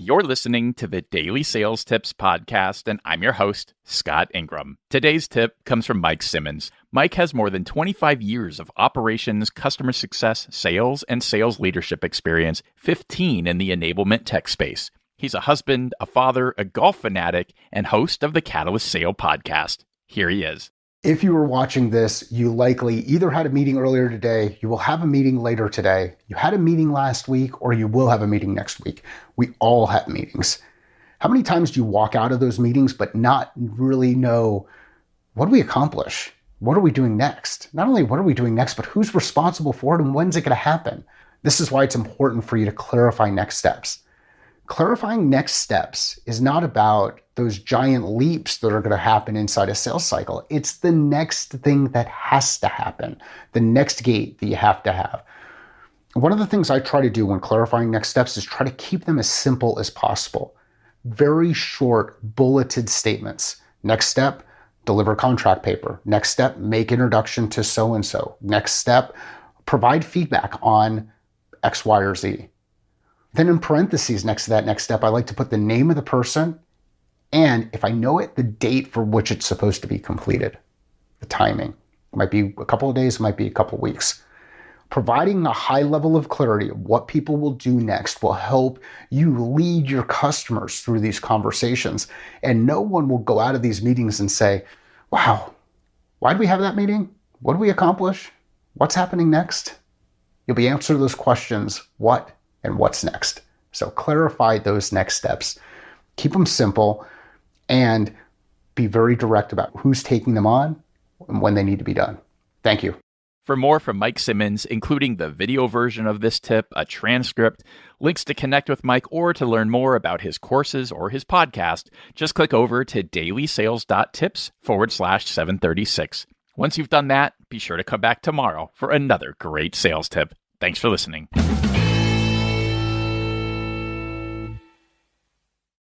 You're listening to the Daily Sales Tips podcast, and I'm your host, Scott Ingram. Today's tip comes from Mike Simmons. Mike has more than 25 years of operations, customer success, sales, and sales leadership experience, 15 in the enablement tech space. He's a husband, a father, a golf fanatic, and host of the Catalyst Sale podcast. Here he is. If you were watching this, you likely either had a meeting earlier today, you will have a meeting later today, you had a meeting last week, or you will have a meeting next week. We all have meetings. How many times do you walk out of those meetings but not really know, what do we accomplish? What are we doing next? Not only what are we doing next, but who's responsible for it and when's it going to happen? This is why it's important for you to clarify next steps. Clarifying next steps is not about those giant leaps that are going to happen inside a sales cycle. It's the next thing that has to happen, the next gate that you have to have. One of the things I try to do when clarifying next steps is try to keep them as simple as possible. Very short, bulleted statements. Next step, deliver contract paper. Next step, make introduction to so-and-so. Next step, provide feedback on X, Y, or Z. Then in parentheses next to that next step, I like to put the name of the person and, if I know it, the date for which it's supposed to be completed. The timing. It might be a couple of days, it might be a couple of weeks. Providing a high level of clarity of what people will do next will help you lead your customers through these conversations. And no one will go out of these meetings and say, wow, why did we have that meeting? What did we accomplish? What's happening next? You'll be answering those questions, what and what's next. So clarify those next steps. Keep them simple and be very direct about who's taking them on and when they need to be done. Thank you. For more from Mike Simmons, including the video version of this tip, a transcript, links to connect with Mike, or to learn more about his courses or his podcast, just click over to DailySales.Tips/736. Once you've done that, be sure to come back tomorrow for another great sales tip. Thanks for listening.